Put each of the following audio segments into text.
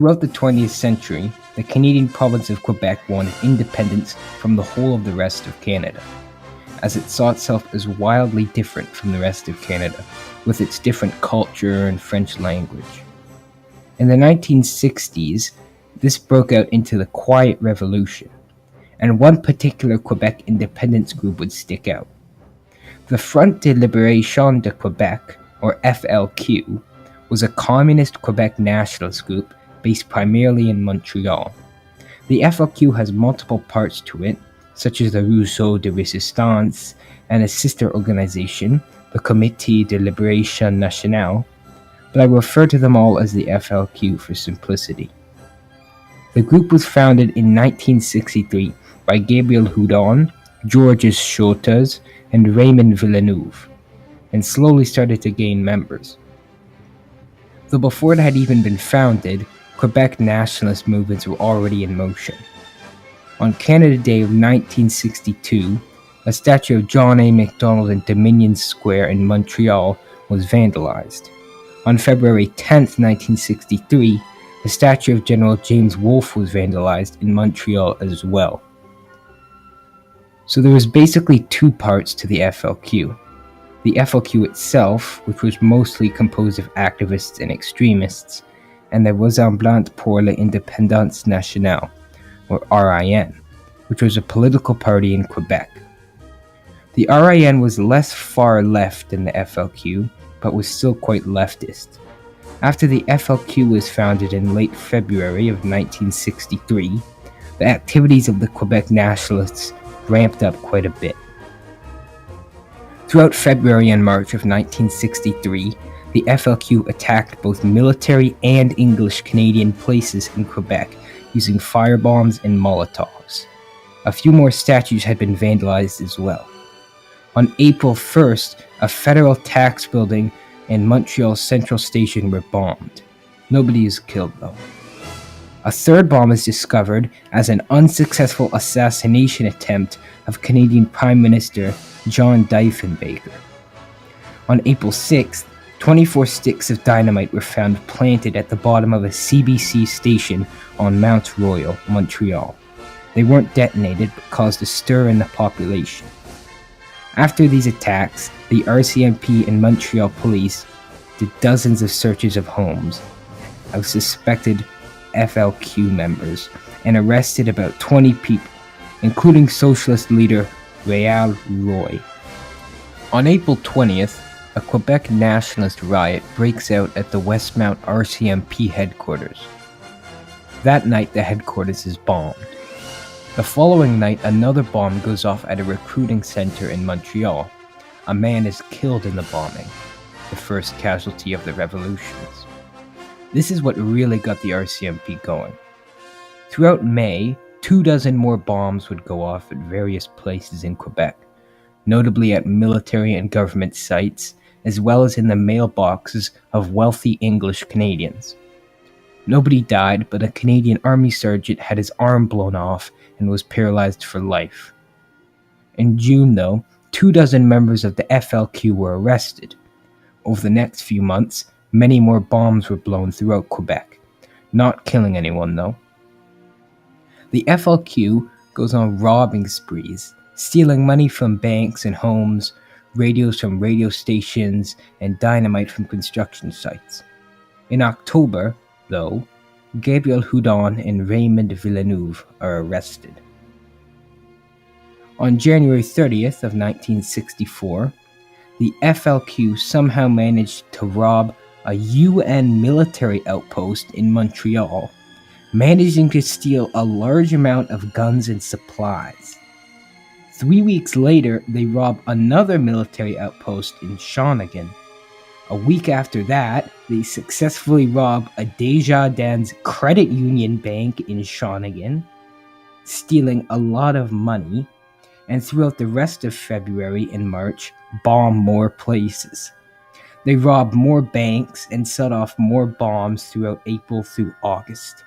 Throughout the 20th century, the Canadian province of Quebec wanted independence from the whole of the rest of Canada, as it saw itself as wildly different from the rest of Canada, with its different culture and French language. In the 1960s, this broke out into the Quiet Revolution, and one particular Quebec independence group would stick out. The Front de Libération de Québec, or FLQ, was a communist Quebec nationalist group based primarily in Montreal. The FLQ has multiple parts to it, such as the Rousseau de Résistance and a sister organization, the Comité de Libération Nationale, but I refer to them all as the FLQ for simplicity. The group was founded in 1963 by Gabriel Houdon, Georges Chotas, and Raymond Villeneuve, and slowly started to gain members. Though before it had even been founded, Quebec nationalist movements were already in motion. On Canada Day of 1962, a statue of John A. Macdonald in Dominion Square in Montreal was vandalized. On February 10, 1963, a statue of General James Wolfe was vandalized in Montreal as well. So there was basically two parts to the FLQ. The FLQ itself, which was mostly composed of activists and extremists, and the Rassemblement pour l'Indépendance Nationale, or RIN, which was a political party in Quebec. The RIN was less far left than the FLQ, but was still quite leftist. After the FLQ was founded in late February of 1963, the activities of the Quebec nationalists ramped up quite a bit. Throughout February and March of 1963, the FLQ attacked both military and English Canadian places in Quebec using firebombs and Molotovs. A few more statues had been vandalized as well. On April 1st, a federal tax building and Montreal Central Station were bombed. Nobody was killed though. A third bomb is discovered as an unsuccessful assassination attempt of Canadian Prime Minister John Diefenbaker. On April 6th, 24 sticks of dynamite were found planted at the bottom of a CBC station on Mount Royal, Montreal. They weren't detonated but caused a stir in the population. After these attacks, the RCMP and Montreal police did dozens of searches of homes of suspected FLQ members and arrested about 20 people, including socialist leader Réal Roy. On April 20th, a Quebec nationalist riot breaks out at the Westmount RCMP headquarters. That night, the headquarters is bombed. The following night, another bomb goes off at a recruiting center in Montreal. A man is killed in the bombing, the first casualty of the revolutions. This is what really got the RCMP going. Throughout May, 24 more bombs would go off at various places in Quebec, notably at military and government sites, as well as in the mailboxes of wealthy English Canadians. Nobody died, but a Canadian Army sergeant had his arm blown off and was paralyzed for life. In June, though, 24 members of the FLQ were arrested. Over the next few months, many more bombs were blown throughout Quebec, not killing anyone though. The FLQ goes on robbing sprees, stealing money from banks and homes, radios from radio stations, and dynamite from construction sites. In October, though, Gabriel Houdon and Raymond Villeneuve are arrested. On January 30th of 1964, the FLQ somehow managed to rob a UN military outpost in Montreal, managing to steal a large amount of guns and supplies. 3 weeks later, they rob another military outpost in Shawinigan. A week after that, they successfully rob a Desjardins credit union bank in Shawinigan, stealing a lot of money, and throughout the rest of February and March, bomb more places. They robbed more banks and set off more bombs throughout April through August,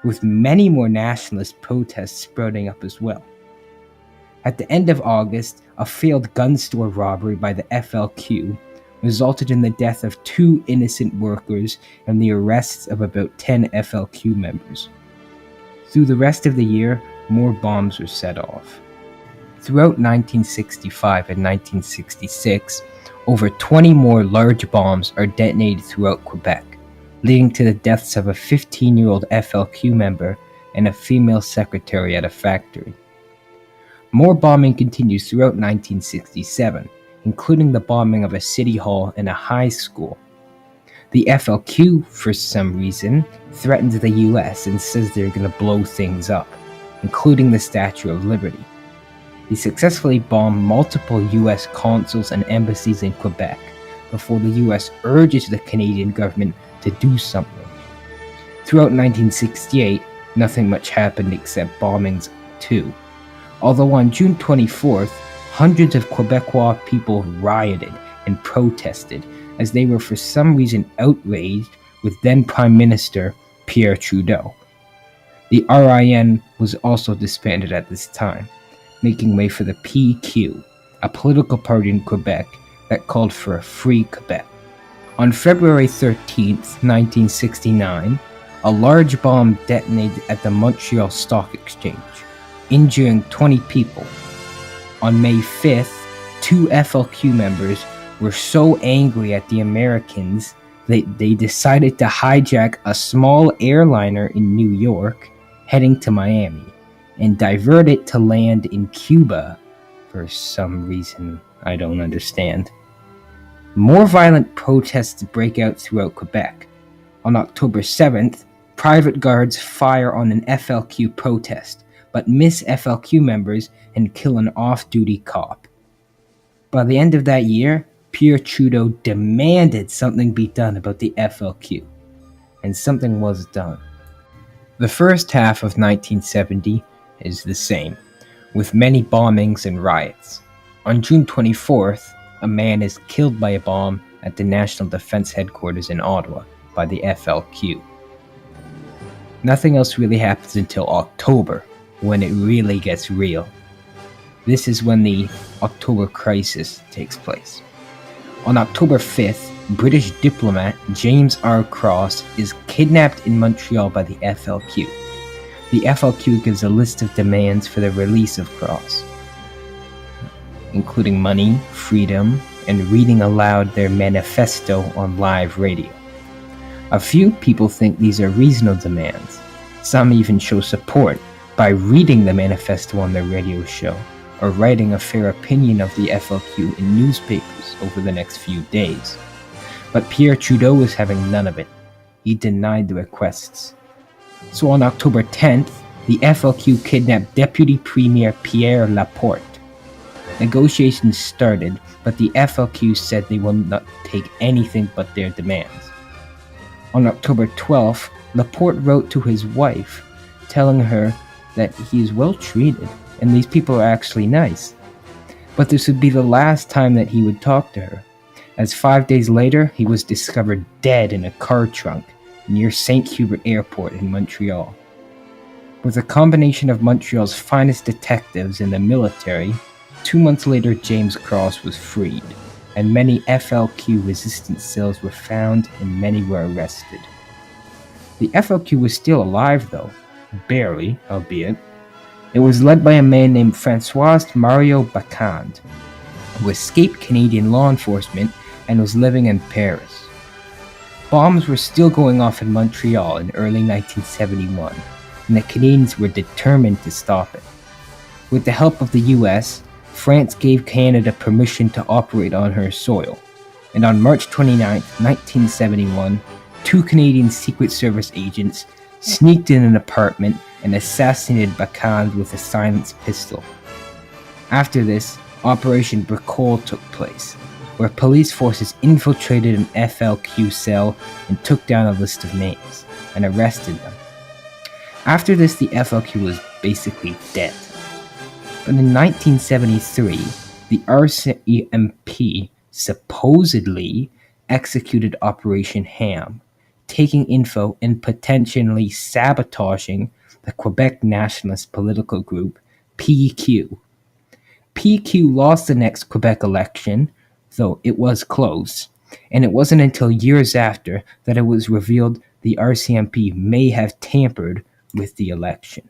with many more nationalist protests sprouting up as well. At the end of August, a failed gun store robbery by the FLQ resulted in the death of 2 innocent workers and the arrests of about 10 FLQ members. Through the rest of the year, more bombs were set off. Throughout 1965 and 1966, over 20 more large bombs are detonated throughout Quebec, leading to the deaths of a 15-year-old FLQ member and a female secretary at a factory. More bombing continues throughout 1967, including the bombing of a city hall and a high school. The FLQ, for some reason, threatens the US and says they're going to blow things up, including the Statue of Liberty. They successfully bombed multiple US consuls and embassies in Quebec before the US urges the Canadian government to do something. Throughout 1968, nothing much happened except bombings too. Although on June 24th, hundreds of Quebecois people rioted and protested as they were for some reason outraged with then Prime Minister Pierre Trudeau. The RIN was also disbanded at this time, making way for the PQ, a political party in Quebec that called for a free Quebec. On February 13, 1969, a large bomb detonated at the Montreal Stock Exchange, injuring 20 people. On May 5th, 2 FLQ members were so angry at the Americans that they decided to hijack a small airliner in New York heading to Miami and divert it to land in Cuba for some reason I don't understand. More violent protests break out throughout Quebec. On October 7th, private guards fire on an FLQ protest, but miss FLQ members and kill an off-duty cop. By the end of that year, Pierre Trudeau demanded something be done about the FLQ, and something was done. The first half of 1970 is the same, with many bombings and riots. On June 24th, a man is killed by a bomb at the National Defense Headquarters in Ottawa by the FLQ. Nothing else really happens until October, when it really gets real. This is when the October Crisis takes place. On October 5th, British diplomat James R. Cross is kidnapped in Montreal by the FLQ. The FLQ gives a list of demands for the release of Cross, including money, freedom, and reading aloud their manifesto on live radio. A few people think these are reasonable demands. Some even show support by reading the manifesto on their radio show or writing a fair opinion of the FLQ in newspapers over the next few days. But Pierre Trudeau was having none of it. He denied the requests. So on October 10th, the FLQ kidnapped Deputy Premier Pierre Laporte. Negotiations started, but the FLQ said they will not take anything but their demands. On October 12th, Laporte wrote to his wife, telling her that he is well treated and these people are actually nice. But this would be the last time that he would talk to her, as 5 days later he was discovered dead in a car trunk near St. Hubert Airport in Montreal. With a combination of Montreal's finest detectives and the military, 2 months later James Cross was freed, and many FLQ resistance cells were found and many were arrested. The FLQ was still alive though, barely, albeit. It was led by a man named Francois Mario Bacand, who escaped Canadian law enforcement and was living in Paris. Bombs were still going off in Montreal in early 1971, and the Canadians were determined to stop it. With the help of the US, France gave Canada permission to operate on her soil, and on March 29, 1971, 2 Canadian Secret Service agents sneaked in an apartment and assassinated Bacand with a silenced pistol. After this, Operation Bricole took place, where police forces infiltrated an FLQ cell and took down a list of names, and arrested them. After this, the FLQ was basically dead. But in 1973, the RCMP supposedly executed Operation Ham, taking info and potentially sabotaging the Quebec nationalist political group PQ. PQ lost the next Quebec election, though it was close, And it wasn't until years after that it was revealed the RCMP may have tampered with the election.